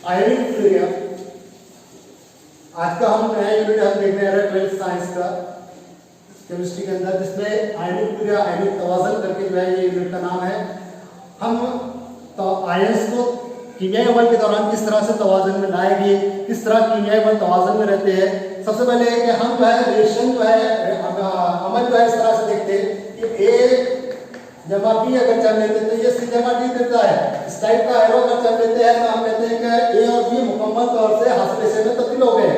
Ionic फ्लोरिया। आज का हम नया यूनिट हम देखने आ रहे हैं 12th साइंस का केमिस्ट्री के अंदर, जिसमें आयोनिक फ्लोरिया आयोनिक तवाज़न करके जो है ये यूनिट का नाम है। हम तो आयंस को कीमियाई अमल के दौरान किस तरह से तवाज़न में लाएंगे, किस तरह कीमियाई अमल तवाज़न में रहते हैं। सबसे पहले है कि हम जो है रिएक्शन जो है अमल जो है इस तरह से देखते हैं कि ए जमा बी अगर चल लेते तो ये सी जमा डी देता है। इस टाइप का एरो अगर चल लेते हैं तो हम कहते हैं कि ए और बी मुकम्मल तौर से हासिल रेशे में तब्दील हो गए।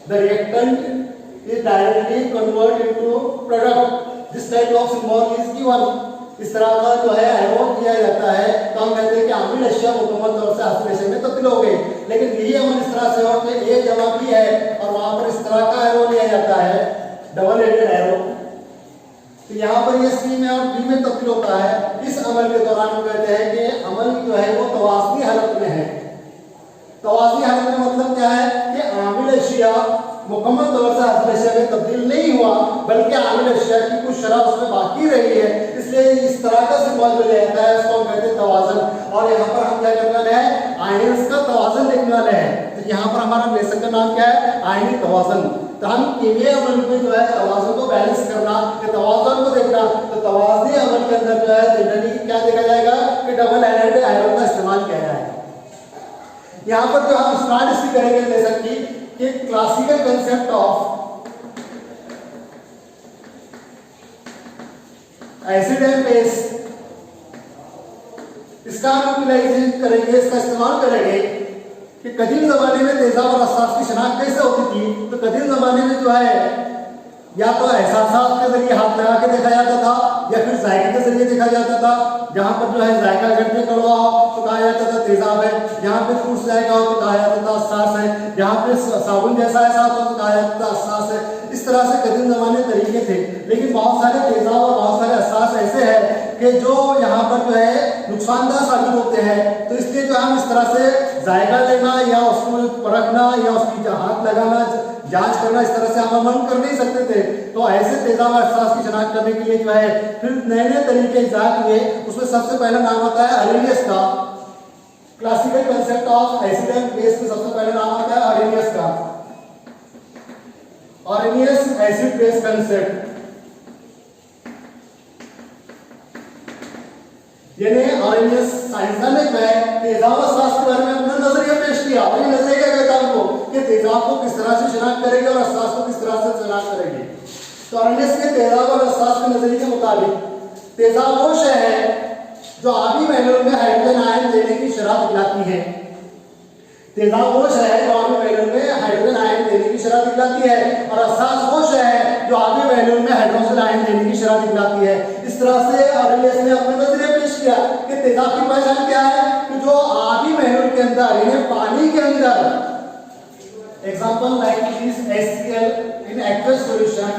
The reactant is directly convert into product. This type of symbol is given. इस तरह का जो है एरो किया जाता है तो हम कहते हैं कि अम्लीय अशिया मुकम्मल तौर से हासिल रेशे में तब्दील हो गए। लेकिन यही अमल इस तरह से हो कि ए जमा बी है और वहां पर इस तरह का एरो लिया जाता है, डबल एडेड एरो। तो यहाँ पर ये सी में और बी में तब्दील होता है। इस अमल के दौरान हम कहते हैं कि अमल जो है वो तवाज़नी हालत में है। तवाज़नी हालत में मतलब क्या है कि अम्लीय अशिया मुकम्मल तौर से हासिल रेशे में तब्दील नहीं हुआ, बल्कि अम्लीय अशिया की कुछ शरह उसमें बाकी रही है, इसलिए इस तरह का सिंबल जो लेता है उसको हम कहते हैं तवाज़न। और यहाँ पर हम क्या करने वाले हैं, आयंस का तवाज़न देखने वाले हैं। तो यहाँ पर हमारा लेसन का नाम क्या है, आयनिक तवाज़न। तो हम कीमियाई अमल में जो है तवाज़न को बैलेंस करना, तवाज़न को देखना, तो तवाज़नी अमल के अंदर जो है जनरली क्या देखा जाएगा कि डबल एडेड आयरन का इस्तेमाल किया जाएगा। यहाँ पर जो हम स्टार्ट इसकी करेंगे लेसन की कि classical concept of acid and base, इसका हम यूटिलाइजेशन करेंगे, इसका इस्तेमाल करेंगे कि कदीम जमाने में तेजाब और अहसास की शनाख्त कैसे होती थी। तो कदीम जमाने में जो है या तो एहसासात के जरिए हाथ लगा के देखा जाता था या फिर जायके के जरिए देखा जाता था। जहाँ पर जो है जायका अगर में कड़वा हो तो कहा जाता था तेजाब है, जहाँ पे फूस जाएगा हो तो कहा जाता था अहसास है, जहाँ पे साबुन जैसा एहसास हो तो कहा जाता था अहसास है। इस तरह से कदीम जमाने तरीके थे। लेकिन बहुत सारे तेजाब और बहुत सारे अहसास ऐसे हैं कि जो यहाँ पर जो है नुकसानदायक साबित होते हैं। तो इसलिए जो हम इस तरह से जायका लेना या उसको परखना या उसकी हाथ लगाना, जांच करना, इस तरह से हम अमल कर नहीं सकते थे। तो ऐसे तेजाब और अहसास की शनाख्त करने के लिए जो है फिर नए नए तरीके इजाद हुए। उसमें सबसे पहला नाम आता है अरेनियस का। Classical concept of acid and base में सबसे पहला नाम आता है अरेनियस का। अरेनियस एसिड बेस कंसेप्ट, यानी अरेनियस साइंसदान ने जो है तेजाब और अहसास के बारे में अपना नजरिया पेश किया। और ये नजरिया क्या कहता है हमको कि तेजाब को किस तरह से शनाख्त करेंगे और अहसास को किस तरह से शनाख्त करेंगे। तो अरेनियस के तेजाब और अहसास के नजरिए के मुताबिक तेजाब वो शय है जो आबी मैनुअल में हाइड्रोजन आयन देने की शरह दिखलाती है। तेजाब वो शय है जो आबी मैनुअल में हाइड्रोजन आयन देने की शरह दिखलाती है, और अहसास वो शय है जो आबी मैनुअल में हाइड्रोजन आयन देने की शरह दिखलाती है। इस तरह से अरेनियस ने अपना नजरिया पेश किया कि तेजाब की पहचान क्या है कि जो आबी मैनुअल के अंदर, यानी पानी के अंदर, example like this HCl in aqueous solution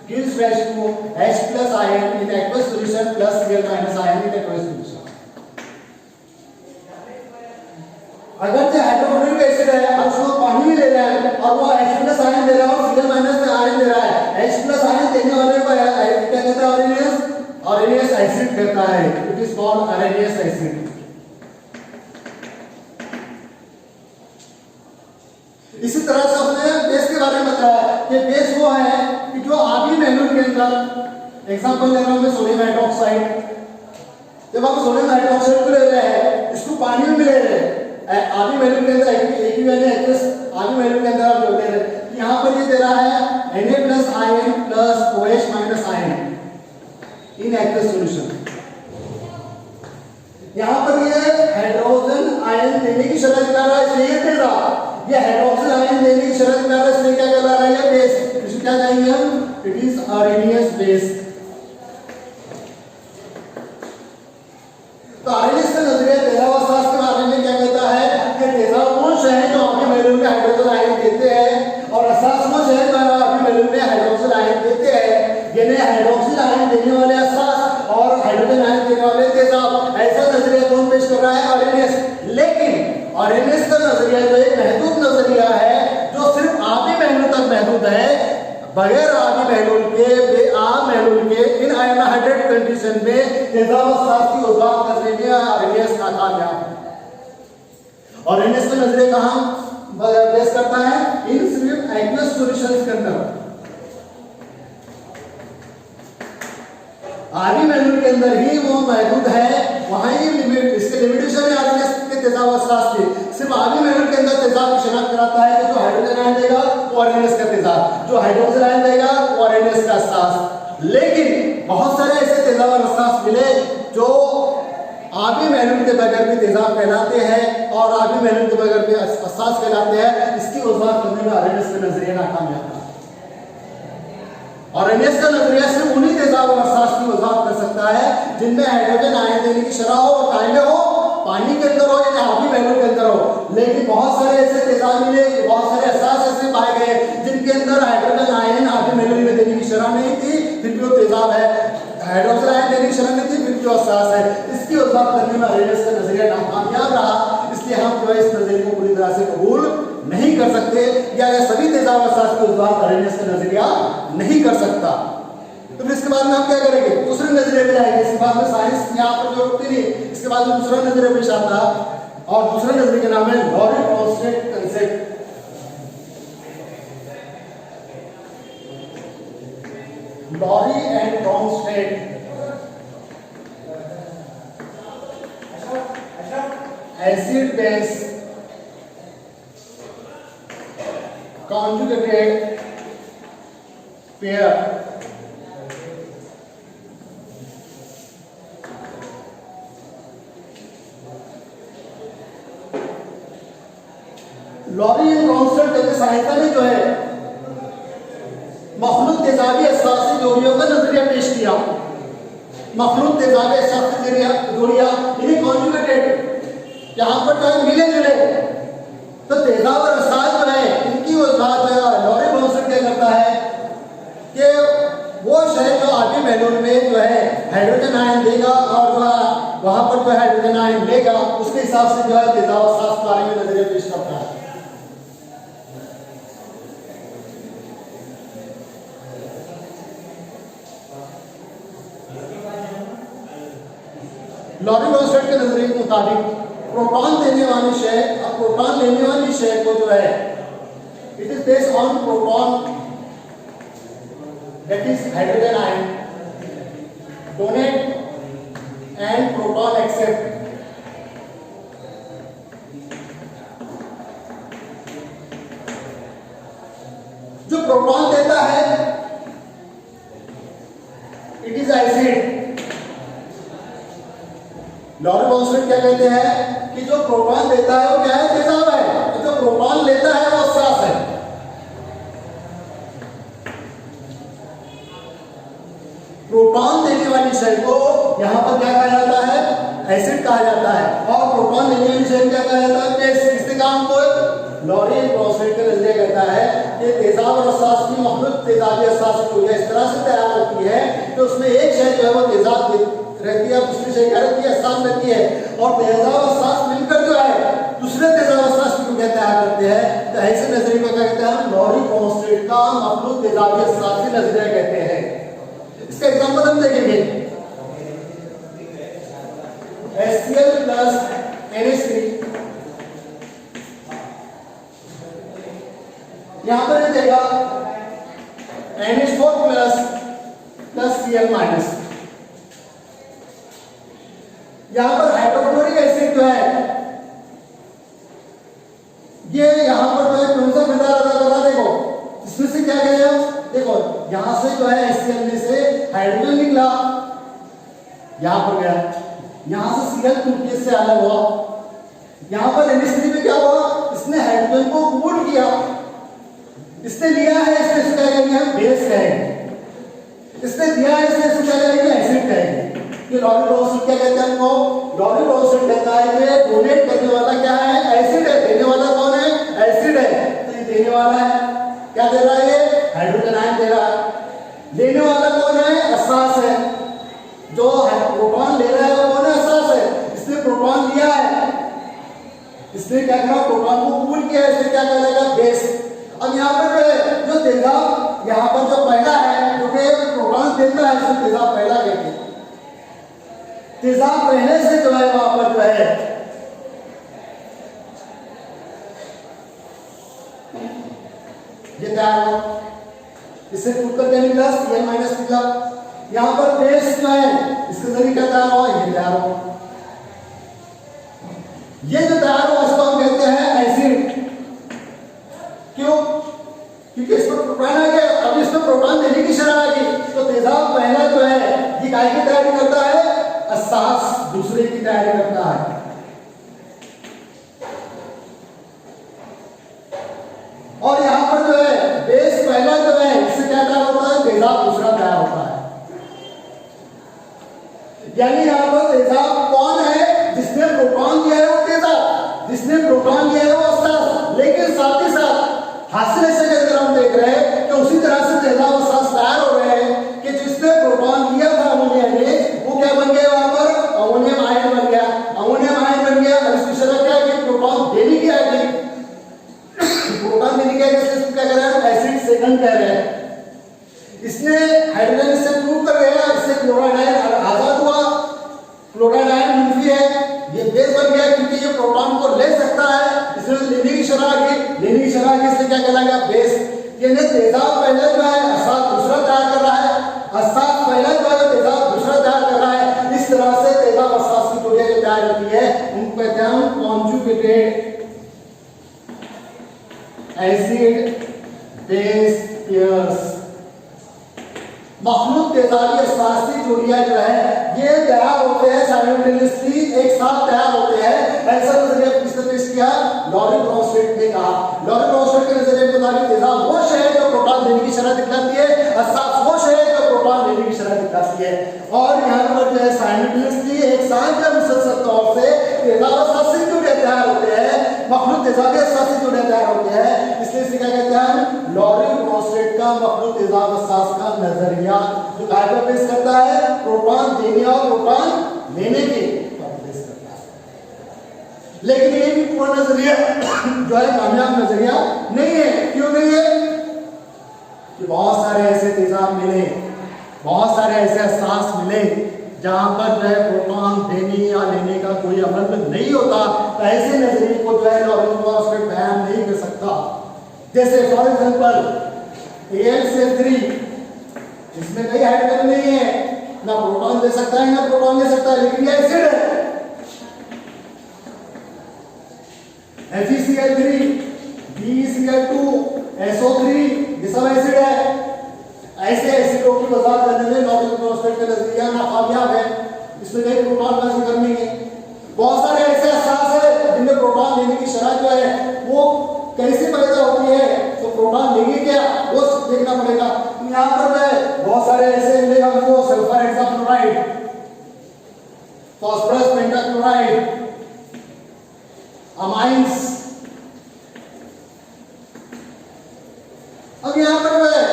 gives rise to H plus ion in aqueous solution plus Cl minus ion in aqueous solution. अगर जो हाइड्रोक्लोरिक एसिड है और उसको पानी में ले रहा है और वो H plus आयन दे रहा है और Cl minus आयन दे रहा है, H plus आयन देने वाले को क्या कहता है, अरेनियस, अरेनियस एसिड कहता है। It is called Arrhenius acid. इसी तरह से हमने बेस के बारे में बताया कि बेस वो है कि जो आबी मैनुअल के अंदर, एग्जांपल ले रहा हूं मैं सोडियम हाइड्रोक्साइड। जब हम सोडियम हाइड्रोक्साइड को ले रहे हैं, इसको पानी में ले रहे हैं, आबी मैनुअल के अंदर आबी मैनुअल के अंदर आप ले रहे हैं, यहाँ पर ये दे रहा है Na plus ion plus OH minus ion in aqueous solution. यहाँ पर ये हाइड्रोजन आयन देने की शर्त दिखा रहा है, इसलिए ये तेजाब। ये हाइड्रोक्सिल आयन देने की शर्त दिखा रहा है, इसलिए क्या कहला रहा है, ये बेस। इसको क्या कहेंगे हम, इट इज अरेनियस बेस। तो अरेनियस का नजरिया तेजाब और अहसास के बारे में क्या कहता है कि तेजाब वो शय है जो आबी मैनुअल में हाइड्रोजन आयन देते हैं, और अहसास वो शय है जो आबी मैनुअल में हाइड्रोक्सिल आयन देते हैं। यानी हाइड्रोक्सिल आयन देने वाले अहसास और हाइड्रोजन आयन देने वाले तेजाब, ऐसा नजरिया कौन पेश कर रहा है, अरेनियस। लेकिन अरेनियस का नजरिया जो एक महदूद नजरिया है जो सिर्फ आबी मैनुअल तक महदूद है, बगैर आबी मैनुअल के आम मैनुअल के इन अनहाइड्रेटेड कंडीशन में तेजाब और अहसास की वजाहत करने में अरेनियस नाकामयाब है। और एनएस का नजरिया कहाँ बेस करता है? इन सिर्फ एक्वस सॉल्यूशंस के अंदर। आरबी मैनुअल के अंदर ही वो मौजूद है, वहां ही लिमिट इसके लिमिटेशन है आरबीएस के तेजाब अवसास की। सिर्फ आरबी मैनुअल के अंदर तेजाब की शनाख्त कराता है कि जो हाइड्रोजन आयन देगा वो आरएनएस का तेजाब, जो हाइड्रोजन आयन देगा वो आरएनएस का अवसास। लेकिन बहुत सारे ऐसे तेजाब और अवसास मिले जो आरबी मैनुअल के बगैर भी तेजाब कहलाते हैं और आरबी मैनुअल के बगैर भी अवसास कहलाते हैं। इसकी वजाहत करने में आरएनएस का नजरिया नाकामयाब था। और एनएस का नजरिया सिर्फ उन्हीं तेजाब और अवसास की वजाहत कर सकता है जिनमें हाइड्रोजन आयन देने की शरह हो और कायदे हो, पानी के अंदर हो या आरबी मैनुअल के अंदर हो। लेकिन बहुत सारे ऐसे तेजाब मिले, बहुत सारे अवसास ऐसे पाए गए जिनके अंदर हाइड्रोजन आयन आरबी मैनुअल में देने की शरह नहीं थी, फिर भी वो तेजाब है। हाइड्रोजन आयन देने की शरह नहीं थी, फिर भी वो अवसास है। इसकी वजाहत करने में आरएनएस का नजरिया नाकामयाब रहा। इसलिए हम जो है इस नजरिए को पूरी तरह से कबूल नहीं कर सकते, या सभी तेजाब अवसास की वजाहत आरएनएस का नजरिया नहीं कर सकता। तो फिर इसके बाद में हम क्या करेंगे? दूसरे नजरिए पे जाएंगे। इसके बाद में साइंस यहाँ पर जो रुकती नहीं, इसके बाद में दूसरा नजरिया पेश आता और दूसरे नजरिए का नाम है Lowry Bronsted concept. Lowry and Bronsted acid base conjugated pair Lowry and Bronsted की सहायता में जो है मखलूत तेजाबी असासी जोड़ियों का नजरिया पेश किया। मखलूत तेजाबी असासी जोड़ियां इन्हें कॉन्जुगेटेड, यहाँ पर जो मिले जुले तो तेजाब और असास जो है इनकी वजाहत लॉरी ब्रोंस्टेड क्या करता है कि वो शय जो आरबी मैनुअल में जो है हाइड्रोजन आयन देगा और वहां पर जो हाइड्रोजन आयन लेगा उसके हिसाब से जो है तेजाब और असास के बारे में नजरिया पेश करता है। लॉरी ब्रोंस्टेड के नजरिए के मुताबिक प्रोटॉन देने वाली शय और प्रोटॉन लेने वाली शय को जो है it is based on proton that is hydrogen ion donate and proton accept. जो प्रोटॉन देता है it is acid. Lowry Bronsted क्या कहते हैं कि जो प्रोटॉन देता है वो क्या है? तेजाब है। तो जो प्रोटॉन लेता है वो अवसास है। प्रोटॉन देने वाली शय को यहाँ पर क्या कहा जाता है? एसिड कहा जाता है। और प्रोटॉन लेने वाली शय क्या कहा जाता है? बेस। इसके काम को लॉरी ब्रोंस्टेड का नजरिया कहता है कि तेजाब और अवसास की मखलूत तेजाबी अवसास की इस तरह से तैयार होती है कि उसमें एक शय जो है वो तेजाब रहती है, दूसरी शय क्या रहती है? अवसास रहती है। और तेजाब और अवसास मिलकर जो है दूसरे तेजाब और अवसास को क्या तैयार करते हैं? तो ऐसे नजरिए को क्या कहते हैं? लॉरी ब्रोंस्टेड का मखलूत तेजाबी अवसासी नजरिया कहते हैं। इसका एग्जांपल हम देखेंगे। HCl प्लस NH3 यहां पर ये देगा NH4 प्लस Cl माइनस। यहां पर हाइड्रोक्लोरिक एसिड जो है ये यहां पर जो है कौन सा मिला रहा देखो, इसमें से क्या गया? देखो यहां से जो है HCl में से हाइड्रोजन निकला, यहां पर गया, यहां से Cl टूटने से अलग हुआ। यहां पर NH3 में क्या हुआ? इसने हाइड्रोजन को कूल किया, इसने लिया है, इसने क्या कहेंगे हम? बेस कहेंगे। इसने दिया है, इसने क्या कहेंगे? एसिड कहेंगे। ये लॉरी ब्रोंस्टेड क्या कहते हैं हमको? लॉरी ब्रोंस्टेड कहता है कि डोनेट करने वाला क्या है? एसिड है। देने वाला कौन है? एसिड है। तो ये देने वाला है, क्या दे रहा है? ये हाइड्रोजन आयन दे रहा है। लेने वाला कौन है? अवसास है। जो प्रोटॉन ले रहा है वो कौन है? अवसास है। इसने प्रोटॉन लिया है, इसने क्या करा? प्रोटॉन को कूल किया, इसने क्या कहलाएगा? बेस। अब यहाँ पर जो तेजाब यहाँ पर जो पहला है, क्योंकि प्रोटॉन देता है इसलिए तेजाब पहला कहते हैं। तेजाब पहले से जो है वहां पर जो है ये तैयार हो, इससे टूट कर क्या निकला, Cl माइनस निकला। यहाँ पर बेस जो है इसके जरिए क्या तैयार हुआ, ये तैयार हो। ये जो तैयार हुआ इसको हम कहते हैं एसिड। क्यों? क्योंकि इसमें प्रोटॉन आ गया, अब इसमें प्रोटॉन देने की शर्त आ गई, तो तेजाब पहला जो है ये काय की तैयारी करता है, असास दूसरे की तैयारी करता है। और यहाँ पर जो है बेस पहला जो है इससे क्या तैयार होता है, तेजाब दूसरा तैयार होता है। यानी यहाँ पर तेजाब कौन है, जिसने प्रोटॉन दिया है वो तेजाब, जिसने प्रोटॉन दिया है वो असास। लेकिन साथ ही साथ हासिल से अगर हम देख रहे हैं कि उसी तरह से तेजाब असास तैयार हो रहे हैं कि जिसने प्रोटॉन लिया था अमोनिया ने, वो क्या बन गया, वहां पर अमोनियम आयन बन गया। अमोनियम आयन बन गया और इसकी शर्त क्या है कि प्रोटॉन देने की आएगी, प्रोटॉन देने की आएगी, इसको क्या कह रहे हैं, एसिड सेकंड कह रहे हैं। इसने हाइड्रोजन से प्रूव कर गया, इससे क्लोराइड आयन आजाद हुआ, क्लोराइड आयन मुंफी है, ये बेस बन गया क्योंकि ये प्रोटॉन को ले सकता है, इसलिए लेने की शर्त आ गई, लेने की शर्त आ गई, इसलिए क्या कहलाएगा, बेस। यानी तेजाब पहले जो है असास दूसरा तैयार कर रहा है, असास पहला जो है तेजाब दूसरा तैयार कर रहा है। इस तरह से तेजाब असास की जोड़ियां जो तैयार होती है उनको कहते हैं कॉन्जुगेटेड एसिड बेस पेयर्स। मखलूत तेजाबी असासी जोड़ियां जो है ये तैयार होते हैं साइमल्टेनियसली, एक साथ तैयार होते हैं। ऐसा नजरिया किसने पेश किया, लॉरेंट ब्रॉन्स्टेड ने कहा। लॉरेंट ब्रॉन्स्टेड के नजरिए के मुताबिक तेजाब वो शय है जो प्रोटॉन देने की शर्त दिखलाती है, असास वो शय है जो प्रोटॉन देने की शर्त दिखलाती है। और यहाँ पर जो है साइमल्टेनियसली एक साथ या मुसलसल तौर से तेजाब असासी जोड़ियां तैयार होते हैं, मखलूत तेजाबी असासी जोड़ियां तैयार होते हैं। इसलिए इसे क्या कहते हैं, लॉरेंट ब्रॉन्स्टेड का मखलूत तेजाब असास का नजरिया, जो काय पर पेश करता है, प्रोटॉन देने और प्रोटॉन लेने के पर पेश करता है। लेकिन ये भी पूर्ण नजरिया जो है कामयाब नजरिया नहीं है। क्यों नहीं है, कि बहुत सारे ऐसे तेजाब मिले, बहुत सारे ऐसे असास मिले जहां पर जो है प्रोटॉन देने या लेने का कोई अमल नहीं होता, तो ऐसे नजरिए को जो है लॉरेंट ब्रॉन्स्टेड बयान नहीं कर सकता। जैसे फॉर एग्जांपल AlCl3, इसमें कई हाइड्रोजन नहीं है, ना प्रोटॉन दे सकता है ना प्रोटॉन ले सकता है, लेकिन ये एसिड है। FeCl3, BeCl2, SO3, ये सब एसिड है। ऐसे एसिडों की वजाहत करने में लॉरेंट ब्रॉन्स्टेड का नजरिया नाकामयाब है, इसमें कई प्रोटॉन का जिक्र नहीं है। बहुत सारे ऐसे असास है जिनमें प्रोटॉन लेने की शर्त जो है वो कैसे पैदा होती है, तो प्रोटॉन लेंगे क्या वो देखना पड़ेगा। यहाँ पर है बहुत सारे ऐसे मिलेगा हमको, sulphur hexachloride, phosphorus pentachloride, amines. अब यहाँ पर है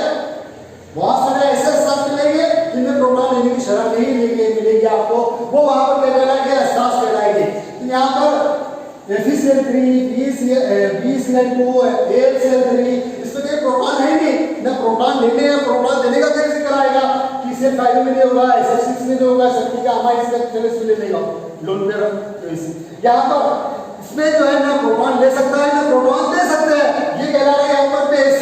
बहुत सारे ऐसे असास मिलेंगे जिनमें प्रोटॉन लेने की शर्त नहीं मिलेगी आपको, वो वहां पर क्या कहलाएंगे, असास कहलाएंगे। तो यहाँ पर FeCl3, BeCl2, AlCl3, इसमें कोई प्रोटॉन है नहीं, ना प्रोटॉन लेने या प्रोटॉन देने का कैसे कराएगा, CCl5 में नहीं होगा, SF6 में नहीं होगा, शक्ति का अमाइंस का चलिस में नहीं होगा, लोन पेयर। यहाँ पर इसमें जो है ना प्रोटॉन ले सकता है ना प्रोटॉन दे सकते हैं, ये कहला रहा है यहाँ पर बेस।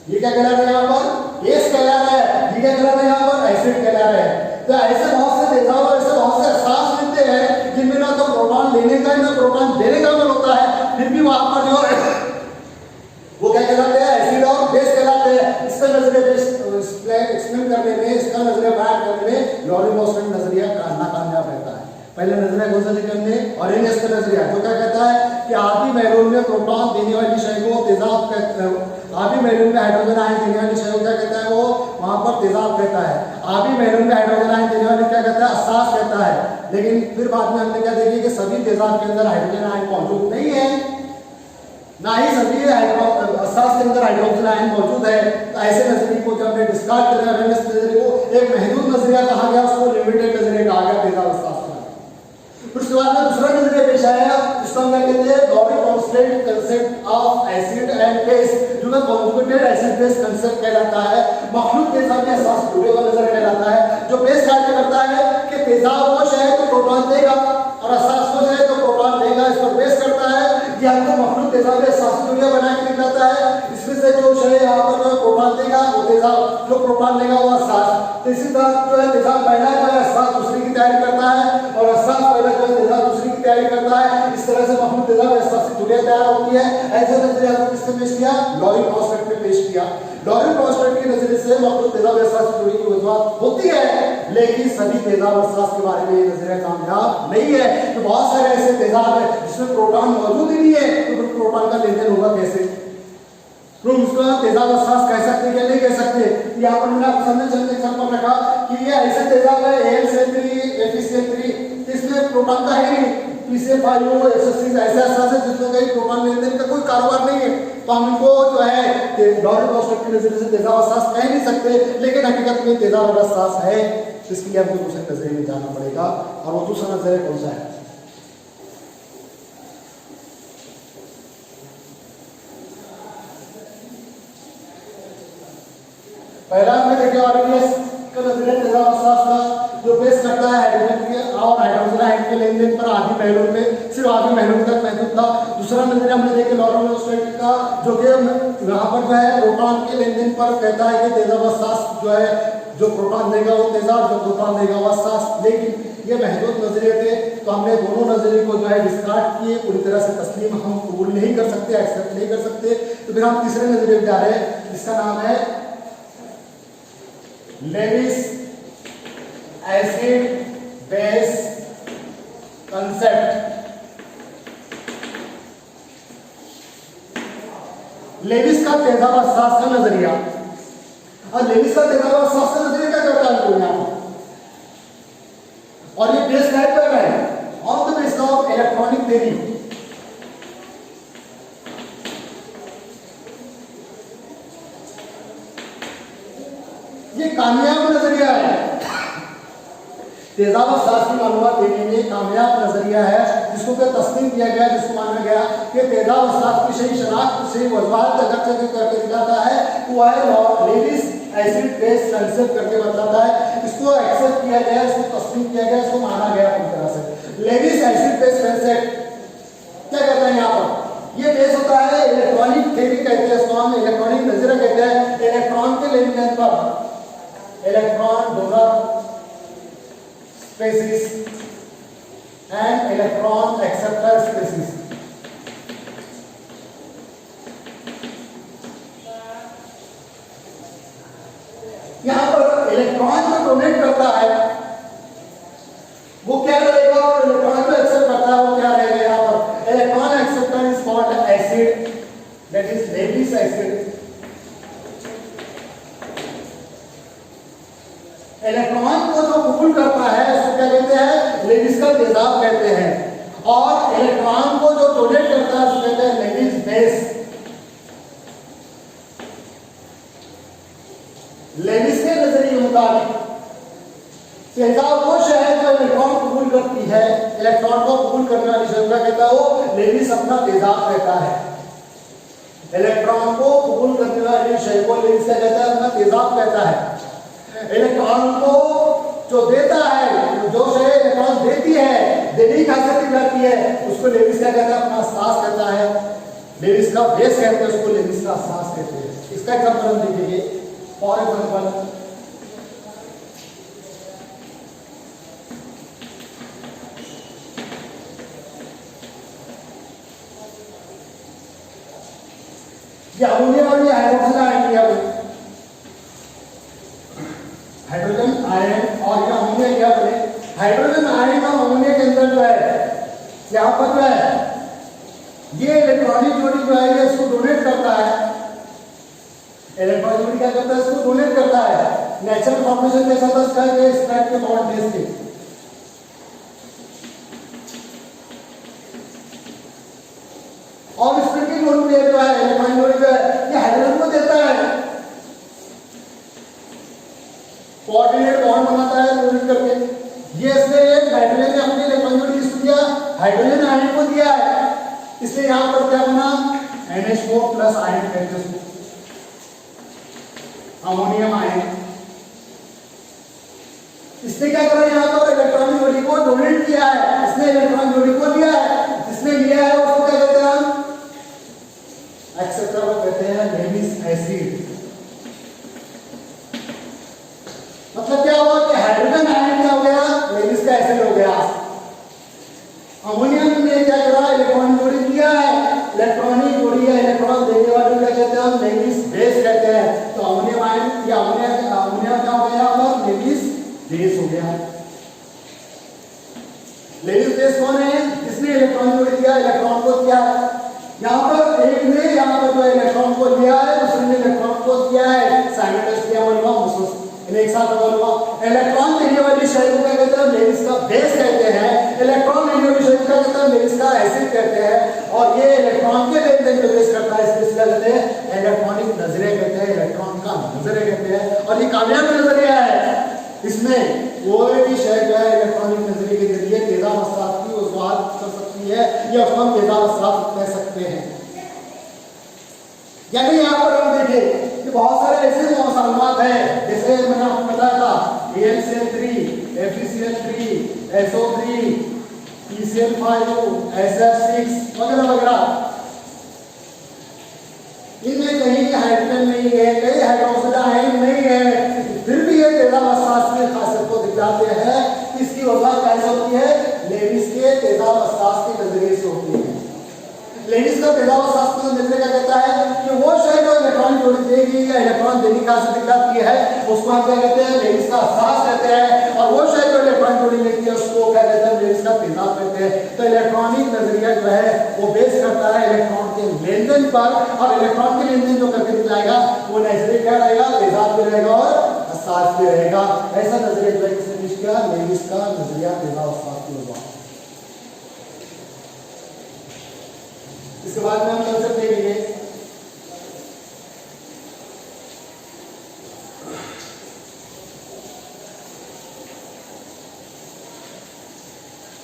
ये क्या कहला रहा है यहाँ पर, बेस कहला रहा है, ये क्या कहला रहा है यहाँ पर, एसिड कहला रहा है। तो ऐसे बहुत से तेजाब और ऐसे बहुत से असास मिलते हैं जिनमें ना तो प्रोटॉन लेने का ना प्रोटॉन देने का अमल होता है, फिर भी वहां पर जो है वो क्या कहलाते हैं, एसिड और बेस कहलाते हैं। इसका नजरिया एक्सप्लेन करने में, इसका नजरिया बयान करने में लॉरेंट ब्रॉन्स्टेड नजरिया नाकामयाब रहता है। पहले नजरिया कौन सा करने, ऑरेंजस का नजरिया, जो क्या कहता है कि आधी महलूल में प्रोटॉन देने वाली शय को तेजाब कहते हैं, आधी महलूल में हाइड्रोजन आयन देने वाली शय को क्या कहता है, वो वहां पर तेजाब कहता है। आधी महलूल में हाइड्रोजन आयन देने वाली क्या कहता है, असास कहता है। लेकिन फिर बाद में हमने क्या देखी कि सभी तेजाब के अंदर हाइड्रोजन आयन मौजूद नहीं है, ना ही सभी असास के अंदर हाइड्रोजन आयन मौजूद है। तो ऐसे नजरिए को जब हमने डिस्कार्ड करा, ऑरेंजस नजरिए को एक महदूद नजरिया कहा गया, उसको लिमिटेड नजरिया कहा गया तेजाब असास का। उसके बाद में दूसरा नजरिया पेश आया, जिसको हम क्या कहते हैं, Laurent Brønsted concept of acid and base, जो कि कॉन्जुगेटेड एसिड बेस कांसेप्ट कहलाता है। मखलूत तेजाब के असास जुड़े हुआ नजरिया कहलाता है, जो बेस कार्य करता है कि तेजाब वो शय तो प्रोटॉन देगा और असास वो शय तो प्रोटॉन देगा, इस पर बेस करता है। ये हमको मखलूत तेजाब एहसासी जोड़ियां बना के दिखाता है। इसमें से जो है यहाँ पर जो प्रोटॉन देगा वो तेजाब, जो प्रोटॉन देगा वो एहसास। तो इसी तरह जो है तेजाब पहला जो है एहसास दूसरी की तैयारी करता है और एहसास पहला जो है तेजाब दूसरी की तैयारी करता है। इस तरह से मखलूत तेजाब एहसासी जोड़ियां तैयार होती है। ऐसे नजरिया को किसने पेश किया? लॉरी क्रॉसटेड ने पेश किया। लॉरी क्रॉसटेड के नजरिए से मखलूत तेजाब एहसासी जोड़ी की वजूहत होती है, लेकिन सभी तेजाब एहसास के बारे में ये नजरिया कामयाब नहीं है। तो बहुत सारे ऐसे तेजाब है जिसमें प्रोटॉन मौजूद ही नहीं है, तो प्रोटॉन का लेन देन होगा कैसे? तो उसको तेजाब एहसास कह सकते या नहीं कह सकते? यहाँ पर मैंने आपको समझने चलते एग्जांपल रखा कि ये ऐसे तेजाब है AlCl3 FeCl3, इसमें प्रोटॉन का है नहीं, PCl5 SO6 ऐसे एहसास है जिसमें कहीं प्रोटॉन लेन देन का कोई कारोबार नहीं है। तो हम इनको जो है लॉरी क्रॉसटेड के नजरिए से तेजाब एहसास कह नहीं सकते, लेकिन हकीकत में तेजाब एहसास है। इसके लिए हमको दूसरे नजरिए में जाना पड़ेगा, और वो दूसरा नजरिया कौन सा है? पहला हमने देखा आरडीएस का नजरिया तेजाब एहसास का, जो बेस करता है हाइड्रोजन के और हाइड्रोजन आयन के लेन देन पर आधी पहलू में, सिर्फ आधी पहलू तक महदूद था। दूसरा नजरिया हमने देखा लॉरी क्रॉसटेड का, जो कि यहाँ पर जो है प्रोटॉन के लेन देन पर कहता है कि तेजाब एहसास जो है, जो प्रोटॉन देगा वो तेजाब, जो प्रोटॉन देगा वो एहसास। लेकिन ये महदूद नजरिए थे, तो हमने दोनों नजरिए को जो है डिस्कार्ड किए, पूरी तरह से तस्लीम हम कबूल नहीं कर सकते, एक्सेप्ट नहीं कर सकते। तो फिर हम तीसरे नजरिए में जा रहे हैं, जिसका नाम है Lewis acid base concept. Lewis का तेजाब एहसास का नजरिया, और लेविस का तेजाब एहसास का नजरिया क्या करता है यहाँ, और ये बेस है कर रहा है on the base of electronic theory. ये कामयाब नजरिया है, तेजाब एहसास की मालूमात देने में कामयाब नजरिया है, जिसको क्या तस्लीम किया गया, जिसको माना गया कि तेजाब एहसास की सही शनाख्त से वजूहत अगर करके दिखाता है, वो है लेविस एसिड बेस कंसेप्ट करके बताता है। इसको एक्सेप्ट किया गया, इसको तस्लीम किया गया, इसको माना गया पूरी तरह से। लेविस एसिड बेस कंसेप्ट क्या कहते हैं यहाँ पर? ये बेस होता है इलेक्ट्रॉनिक थ्योरी कहते हैं, इसको हम इलेक्ट्रॉनिक नजरिया कहते हैं। इलेक्ट्रॉन के लेन देन पर, electron donor species and electron acceptor species। यहां पर इलेक्ट्रॉन जो डोनेट करता है वो क्या रहेगा, और इलेक्ट्रॉन जो एक्सेप्ट करता है वो क्या रहेगा? यहां पर electron acceptor is called acid, that is Lewis acid. Electron को जो कबूल करता है उसको क्या कहते हैं? लेविस का तेजाब कहते हैं, और इलेक्ट्रॉन को जो डोनेट करता है उसको कहते हैं लेविस बेस। लेविस के नजरिए मुताबिक तेजाब वो शय है जो इलेक्ट्रॉन कबूल करती है, इलेक्ट्रॉन को कबूल करने वाली शय क्या कहता है? वो लेविस अपना तेजाब कहता है। इलेक्ट्रॉन को कबूल करने वाली शय को लेविस क्या कहता है? अपना तेजाब कहता है। इलेक्ट्रॉन को जो देता है, जो शय इलेक्ट्रॉन देती है, देने की खासियत रहती है, उसको लेविस क्या कहता है? अपना एहसास कहता है। लेविस का बेस कहते हैं उसको, लेविस का एहसास कहते हैं। इसका एग्जांपल हम देखेंगे। फॉर एग्जांपल ये अमोनिया और ये हाइड्रोजन आयन लिया हुआ, हाइड्रोजन आयन और ये अमोनिया क्या बने? हाइड्रोजन आयन और अमोनिया के अंदर जो है यहाँ पर जो है ये इलेक्ट्रॉनिक जोड़ी जो है ये इसको डोनेट करता है। इलेक्ट्रॉनिक जोड़ी क्या करता है? इसको डोनेट करता है। नेचुरल फॉर्मेशन कैसा था इसका? इस टाइप के बॉन्ड बेस के, और इसमें की जोड़ी जो है इलेक्ट्रॉनिक जोड़ी जो है ये हाइड्रोजन को देता है, कोऑर्डिनेट बॉन्ड बनाता है डोनेट करके। ये इसने हाइड्रोजन ने अपने इलेक्ट्रॉन जोड़ी किसको दिया? हाइड्रोजन आयन को दिया है। इसलिए यहां पर क्या बना? NH4 प्लस आयन कहते हैं उसको, अमोनियम आयन। इसने क्या करा? यहां पर इलेक्ट्रॉनिक जोड़ी को डोनेट किया है, इसने इलेक्ट्रॉन जोड़ी को लिया है, जिसने लिया है उसको क्या कहते हैं हम? लेविस बेस कहते हैं। तो अमोनियम आयन या अमोनिया क्या हो गया यहाँ पर, लेविस बेस हो गया। लेविस बेस कौन है, इसने इलेक्ट्रॉन जोड़ दिया, इलेक्ट्रॉन को दिया है। यहाँ पर एक ने यहाँ पर जो इलेक्ट्रॉन को लिया है, दूसरे ने इलेक्ट्रॉन को दिया है, साइमल्टेनियसली इन्हें एक साथ बदल हुआ। इलेक्ट्रॉन लेने वाली शय को क्या कहते हैं, लेविस का बेस कहते हैं। इलेक्ट्रॉन लेने वाली शय को क्या कहते हैं, लेविस का एसिड कहते हैं। और ये इलेक्ट्रॉन के लेन देन को बेस करता है, इसलिए इसका कहते हैं इलेक्ट्रॉनिक नजरिया कहते हैं, इलेक्ट्रॉन का नजरिया कहते हैं। और ये कामयाब नजरिया है, इसमें कोई भी शय जो है इलेक्ट्रॉनिक नजरिए के जरिए तेजाब की वजूहत कर सकती है, या उसको हम तेजाब कह सकते हैं। यानी यहाँ पर हम देखें कि बहुत सारे ऐसे मालूमात हैं, जैसे मैंने आपको बताया था AlCl3, FeCl3, SO3, PCl5, SF6 वगैरह वगैरह। इनमें कहीं हाइड्रोजन नहीं है, कहीं हाइड्रोक्सिल आयन नहीं है, फिर भी ये तेजाब की खासियत को दिखाते हैं। इसकी वजह कैसे होती है, लेविस के तेजाब के नजरिए से होती है। लेविस का तेजाब का नजरिया क्या कहता है कि वो शय जो इलेक्ट्रॉन जोड़ देगी या इलेक्ट्रॉन देने का दिखाती है, उसको हम क्या कहते हैं, लेविस का अहसास कहते हैं। और वो शय जो इलेक्ट्रॉन जोड़ी लेती है, उसको क्या कहते हैं, लेविस का तेजाब कहते हैं। तो इलेक्ट्रॉनिक नजरिया जो है वो बेस करता है इलेक्ट्रॉन के लेनदेन पर, और इलेक्ट्रॉन के लेनदेन जो करके दिखाएगा वो नजरिया क्या रहेगा, तेजाब भी रहेगा और अहसास भी रहेगा। ऐसा नजरिया जो है किसने पेश किया, लेविस का नजरिया तेजाब अहसास की वजह। इसके बाद में हम कंसेप्ट देखेंगे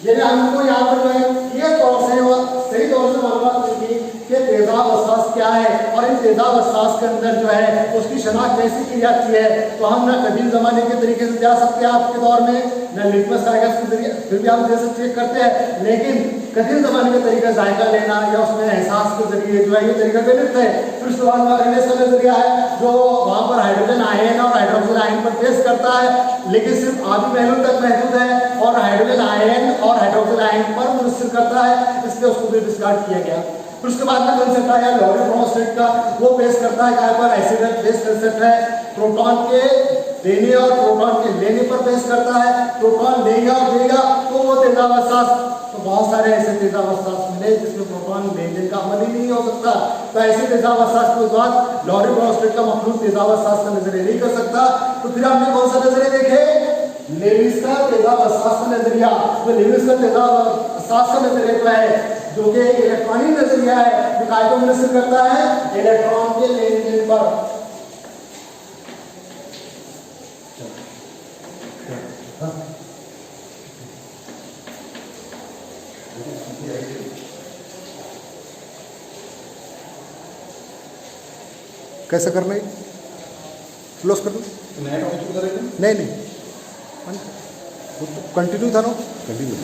ये हमको यहाँ पर जो है ये तौर से सही तौर से मालूमात मिली कि तेजाब अहसास क्या है, और इन तेजाब अहसास के अंदर जो है उसकी शनाख्त कैसे की जाती है। तो हम ना कदीम जमाने के तरीके से जा सकते हैं आपके दौर में, ना लिटमस कागज के जरिए फिर भी हम जैसे चेक करते हैं, लेकिन कदीम जमाने के तरीका जायका लेना या उसमें एहसास के जरिए जो है ये तरीका गलत है। फिर उसके बाद में का नजरिया है जो वहाँ पर हाइड्रोजन आयन और हाइड्रोक्सिल आयन पर बेस करता है, लेकिन सिर्फ आधी पहलू तक महदूद है, और हाइड्रोजन आयन और हाइड्रोक्सिल आयन पर मुनहसर करता है, इसलिए उसको भी डिस्कार्ड किया गया। फिर उसके बाद में कंसेप्ट आया लॉरी ब्रोमोस्टेट का, वो बेस करता है क्या पर, एसिड बेस कंसेप्ट है, प्रोटॉन के देने और प्रोटॉन के लेने पर बेस करता है। प्रोटॉन लेगा और देगा तो वो तेजाब अहसास, तो बहुत सारे ऐसे तेजाब अहसास मिले जिसमें प्रोटॉन लेने का अमल ही नहीं हो सकता। तो ऐसे तेजाब अहसास के बाद लॉरी ब्रोमोस्टेट का मखलूक तेजाब अहसास का नजरिया नहीं कर सकता। तो फिर हमने कौन सा नजरिया देखे, लेविस का तेजाब अहसास का नजरिया। तो लेविस का तेजाब अहसास का नजरिया जो है, जो कि इलेक्ट्रॉनिक नजरिया है, जो काय को मुनहसर करता है, इलेक्ट्रॉन के लेन देन पर। कैसे करना है, क्लोज कर दो, नहीं नहीं कंटिन्यू था ना, कंटिन्यू।